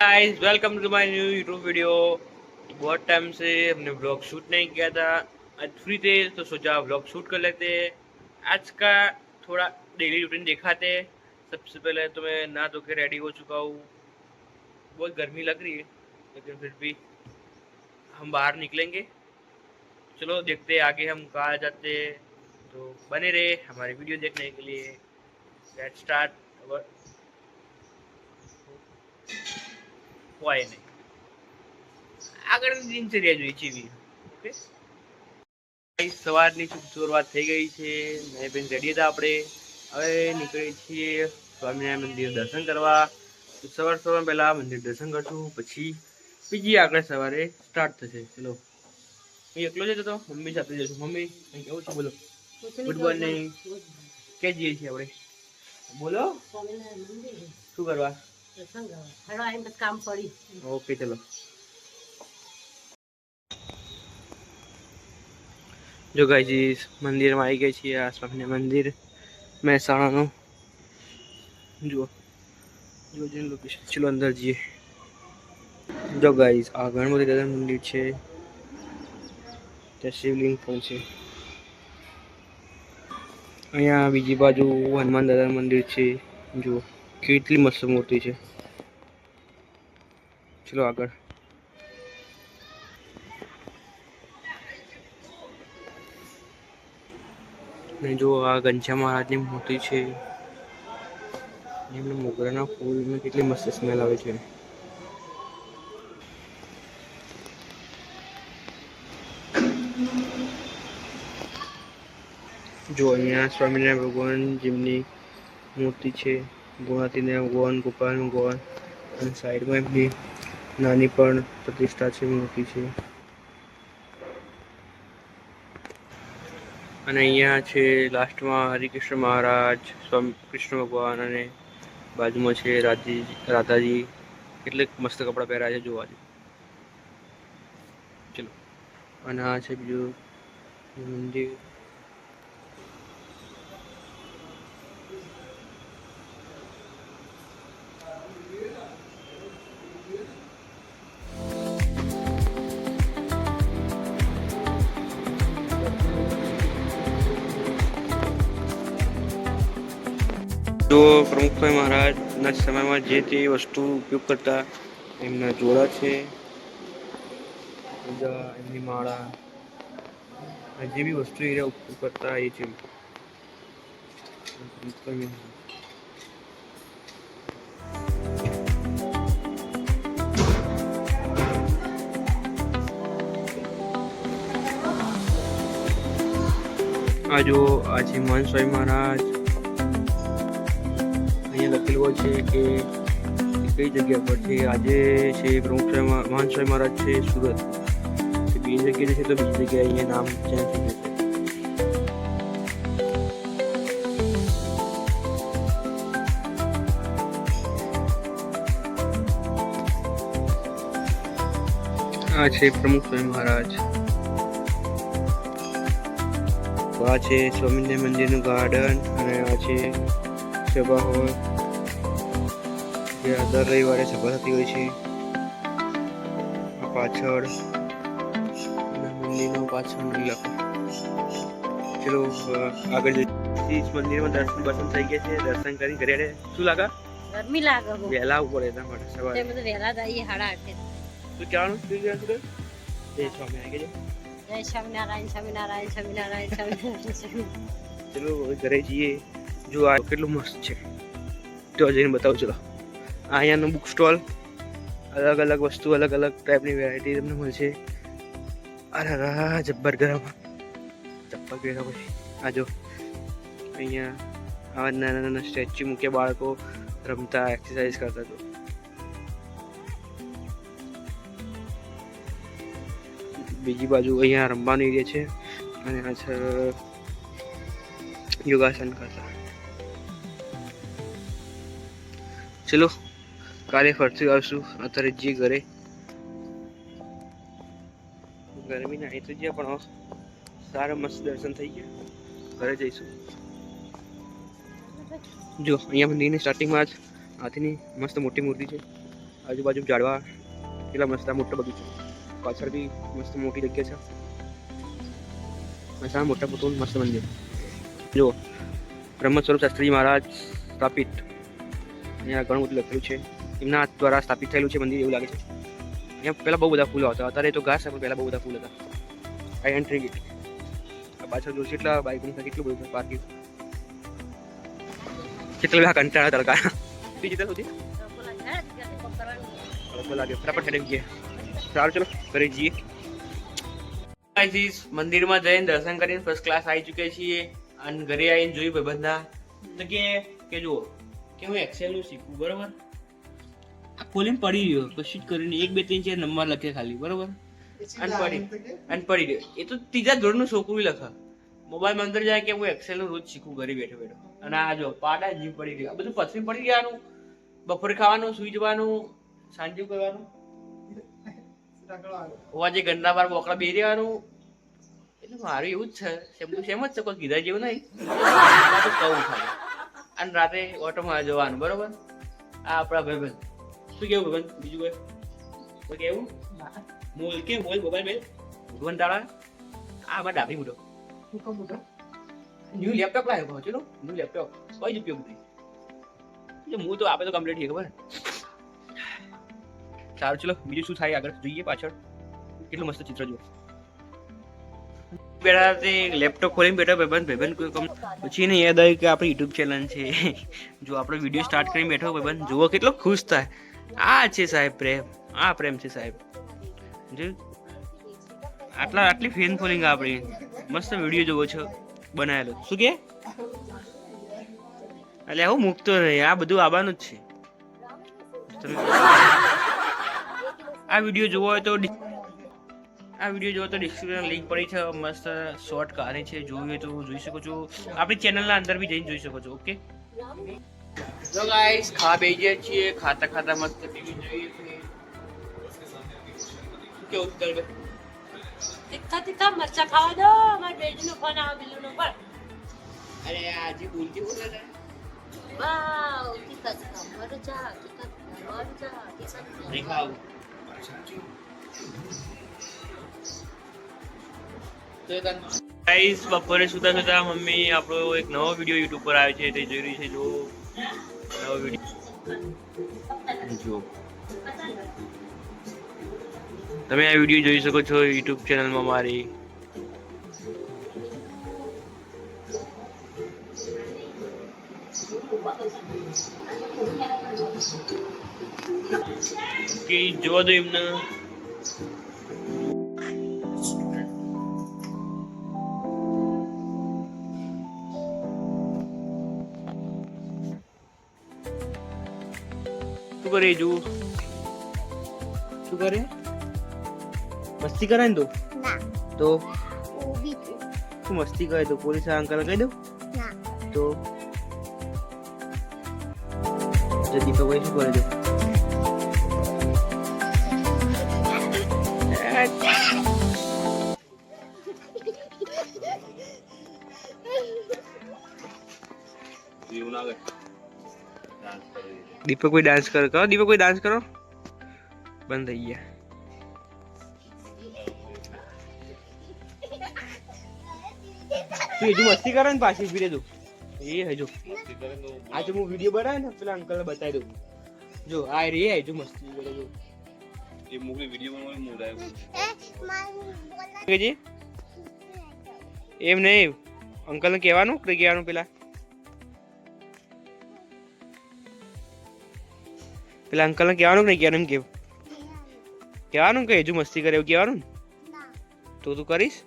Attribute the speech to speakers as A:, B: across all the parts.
A: Guys welcome to my new YouTube video. बहुत time से हमने व्लॉग शूट नहीं किया था। आज फ्री थे तो सोचा व्लॉग शूट कर लेते हैं। आज का थोड़ा डेली रूटीन दिखाते हैं। सबसे पहले तो मैं नहा धो के रेडी हो चुका हूँ। बहुत गर्मी लग रही है लेकिन फिर भी हम बाहर निकलेंगे। चलो देखते हैं आगे हम कहाँ जाते हैं। तो बने रहे हमारी वीडियो देखने के लिए। लेट्स स्टार्ट अवर वाई नहीं આગળની દિનચર્યા જોઈએ જેવી ઓકે સવારની શરૂઆત થઈ ગઈ છે। મેં બેન રેડી હતા આપણે હવે નીકળીએ છીએ સ્વામિનારાયણ મંદિર દર્શન કરવા। તો સવાર પહેલા મંદિર દર્શન કરશું પછી બીજી આગળ સવારે સ્ટાર્ટ થશે। ચલો હું એકલો જ હતો મમ્મી સાથે જશું। મમ્મી કંઈ કેવું છે બોલો? ગુડ મોર્નિંગ ક્યાં જઈએ છીએ આપણે બોલો? શું કરવા? કામ પડી ઓકે ચલો। जो गाइस मंदिर में आई गई थी आसपास मंदिर મહેસાણાનું જો જો જેન લોકેશન ચલો અંદર જઈએ। જો ગાઈસ આ ગણપતિ દાદા મંદિર છે ત્યાં શિવલિંગ પણ છે। અહીંયા બીજી બાજુ હનુમાન દાદા મંદિર છે। જો કેટલી મસ્ત મૂર્તિ છે। ચલો આગળ ને જો આ ઘનશ્યામ મહારાજની મૂર્તિ છે। એમને મોગરાના ફૂલની કેટલી મસ્ત સ્મેલ આવે છે। જો અહીંયા સ્વામિનારાયણ ભગવાન જેમની મૂર્તિ છે। ગુણાતીના ભગવાન ગોપાલ ભગવાન અને સાઈડમાં એમની નાની પણ પ્રતિષ્ઠા છે મૂર્તિ છે। અને અહીંયા છે લાસ્ટમાં હરિકૃષ્ણ મહારાજ સ્વામી કૃષ્ણ ભગવાન અને બાજુમાં છે રાધાજી કેટલે મસ્ત કપડાં પહેર્યા છે જોવા દે। ચલો અને આ છે બીજું મંદિર। जो प्रमुख भाई महाराज ना समय में जे ते वस्तु उपयोग करता एमना जोड़ा छे पूजा एमनी माळा जे भी वस्तु ए उपयोग करता ये छे। आ जो आज मान स्वामी महाराज લખેલું છે કે કઈ જગ્યા પર છે। આજે છે પ્રમુખ મહાન સ્વામી મહારાજ છે સુરત બીજી જગ્યાએ છે તો બીજી જગ્યાએ અહીંયા નામ ચેન્જ થઈ જશે। આ છે પ્રમુખ સ્વામી મહારાજ। આ છે સ્વામિનારાયણ મંદિરનું ગાર્ડન અને આ છે સભા હોલ જે દર રવિવારે સભા થતી હોય છે। પાછળ મંદિરનો પાછળ ઇલાકો। ચલો આગળ જઈએ। મંદિરમાં દર્શન થઈ ગયા છે। દર્શન કરી ઘરે શું લાગે? ગરમી લાગે વહેલા આવવું પડે એટલા માટે સવારે વહેલા જઈએ 8:30 શું કહેવાનું? જય સ્વામી આવી ગયા જય સ્વામિનારાયણ સ્વામિનારાયણ સ્વામિનારાયણ સ્વામિનારાયણ। ચલો ઘરે જઈએ। જો આ કેટલું મસ્ત છે તો જઈને બતાવું। ચલો અહીંયાનો બુક સ્ટોલ અલગ અલગ વસ્તુ અલગ અલગ ટાઈપની વેરાયટી તમને મળશે। અરે જબ્બર ગરમ ચપ્પલ પહેર્યા પછી આ જો અહીંયા આવા નાના નાના સ્ટેચ્યુ મૂક્યા બાળકો રમતા એક્સરસાઇઝ કરતા તો બીજી બાજુ અહીંયા રમવાનો એરિયા છે અને આ છે યોગાસન કરતા। ચલો કાલે ફરતી આવશું। અત્યારે જે ઘરે ગરમી ના તો જ્યાં પણ સારા મસ્ત દર્શન થઈ ગયા ઘરે જઈશું। જો અહીંયા મંદિરની સ્ટાર્ટિંગમાં જ હાથીની મસ્ત મોટી મૂર્તિ છે। આજુબાજુ ઝાડવા કેટલા મસ્ત મોટો બગીચો, પાછળ બી મસ્ત મોટી જગ્યા છે, મસ્ત મોટા મોટું મસ્ત મંદિર. જો બ્રહ્મ સ્વરૂપ શાસ્ત્રી મહારાજ સ્થાપિત, અહીંયા ઘણું બધું લખેલું છે, એમના દ્વારા સ્થાપિત થયેલું છે મંદિર એવું લાગે છે. અહીંયા પહેલાં બહુ બધા ફૂલો હતા, અત્યારે તો ઘાસ પણ પહેલાં બહુ બધા ફૂલ હતા. આ એન્ટ્રી ગેટ, આ પાછળ જો કેટલા બાઇકનું કેટલું બધું પાર્કિંગ, કેટલા બધા કંટાળા તડકા બીજી સુધી લાગે ફટાફટ હેડે ગયા. સારું ચલો ઘરે જઈએ. મંદિરમાં જઈને દર્શન કરીને ફર્સ્ટ ક્લાસ આવી ચૂક્યા છીએ અને ઘરે આવીને જોયું ભાઈબંધા તો કે જુઓ કે હું એક્સેલ નું શીખવું બરોબર. આ ખોલીને પડી ગયો કશું જ કરીને 1 2 3 4 નંબર લખે ખાલી બરોબર અને પડી ગયો. એ તો ત્રીજા ધોરણનું છોકરું લખે. મોબાઈલમાં અંદર જાય કે હું એક્સેલ નું રોજ શીખવું ઘરે બેઠો બેઠો. અને આ જો પાડા જીવ પડી ગયો. આ બધું પથરી પડી જવાનું, બપોરે ખાવાનું, સુઈ જવાનું, સાંજે કરવાનું, જે ગંદા બાર બોકડા બે રહેવાનું. એટલે મારું એવું જ છે, સેમ જ છે, કોઈ કીધા જેવું નહીં. કહું ખાલી અને રાતે ઓટોમાં જવાનું બરોબર. આ આપણા ભાઈબંધ શું કેવું ભાઈબંધ? બીજું કોઈ કેવું? મોલ કે મોલ મોબાઈલ મેલ ભગવાન તાળા. આ અમારા ડાબી મોટો ન્યુ લેપટોપ લાવ્યો કહો ચલો. ન્યુ લેપટોપ કઈ જ ઉપયોગ નથી. હું તો આપણે તો કમ્પ્લીટ થઈ ખબર. સારું ચલો બીજું શું થાય આગળ જોઈએ. પાછળ કેટલું મસ્ત ચિત્ર જુઓ. બેઠા તે લેપટોપ ખોલીને બેઠા ભાઈબંધ પછી એને યાદ આવ્યું કે આપણી યુટ્યુબ ચેનલ છે. જો આપણો વિડીયો સ્ટાર્ટ કરીને બેઠો ભાઈબંધ જુઓ કેટલો ખુશ થાય. આ છે સાહેબ પ્રેમ, આ પ્રેમ છે સાહેબ. જો આટલી ફેન ફોલોઈંગ આપણી મસ્ત વિડીયો જોવો છો બનાવેલો. શું કે એટલે હું મૂકતો નહીં, આ બધું આવવાનું જ છે. આ વિડીયો જોવો હોય તો ડિસ્ક્રિપ્શન લિંક પડી છે. મસ્ત શોર્ટ કાઢે છે, જોવું હોય તો જોઈ શકો છો. આપણી ચેનલના અંદર બી જઈને જોઈ શકો છો. ઓકે જો ગાઈસ ખા બેસીએ છીએ, ખાતા ખાતા મસ્ત ટીવી જોઈએ છીએ. કેવું ચાલે?
B: તીખા મરચા ખાવા દો. મારા બેટીનો ફોન આવે બિલ્લુનો પર.
A: અરે આજે બોલતી બોલે ને
B: વાવ તીખા મરચા
A: નહીં ખાવું. ગાઈસ બપોરે સુતા મમ્મી આપણો એક નવો વિડીયો યુટ્યુબ પર આવ્યો છે તે જોઈ રહી છે. જો નવો વિડીયો જો તમે આ વિડીયો જોઈ શકો છો યુટ્યુબ ચેનલમાં મારી. કે જોવા દો એમને. શું કરે જુ? શું કરે? મસ્તી કરે ને તો શું મસ્તી કરે તો પોલીસ અંકલ કહી દઉં તો દીપકભાઈ શું કરે છે? દીપકભાઈ ડાન્સ કરો. દીપકભાઈ ડાન્સ કરો. બંધ થઈ ગયા. તું હજુ મસ્તી કરે ને પાછી ફીરે તું એ હજુ આજે હું વિડીયો બનાવે ને પેલા અંકલ ને બતાવી દઉં. જો આ રે હજુ મસ્તી કરે. જો એ મૂવી વિડીયો બનાવવાનો મૂડ આવ્યો. એમ નહીં અંકલ ને કહેવાનું પેલા અંકલ ને કહેવાનું નહીં કહેવાનું કેવું કહેવાનું કે હજુ મસ્તી કરે એવું કહેવાનું તો તું કરીશ.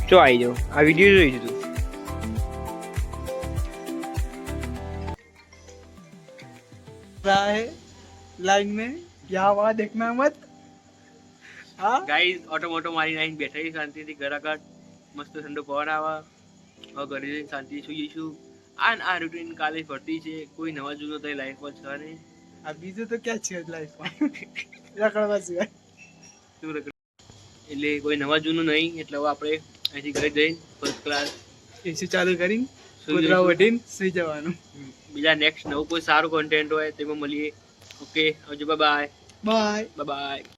A: ચો આવી જાઓ. આ વિડીયો જોઈ તું
C: लाइन में क्या हुआ देखना मत.
A: गाइस ऑटो मारी लाइन बैठा शांतिથી ઘર આગળ મસ્ત ઠંડો પવન આવે. હવે ઘરે જઈને શાંતિ સુઈ જઈશું. આ રૂટીન કાલે ફરતી છે. કોઈ નવા જૂનો તો લાઈફમાં છે નહીં.
C: આ બીજું તો ક્યાં છે લાઈફમાં રખડવા સિવાય.
A: એટલે કોઈ નવા જૂનું નહીં. એટલે હવે આપણે અહીંથી ઘરે જઈને ફર્સ્ટ ક્લાસ
C: એસી ચાલુ કરીને કૂતરા વઢીને સુઈ જવાનું.
A: બીજા નેક્સ્ટ નવું કોઈ સારું કોન્ટેન્ટ હોય તેમાં મળીએ. ઓકે આવજો. Bye
C: bye.
A: બાય.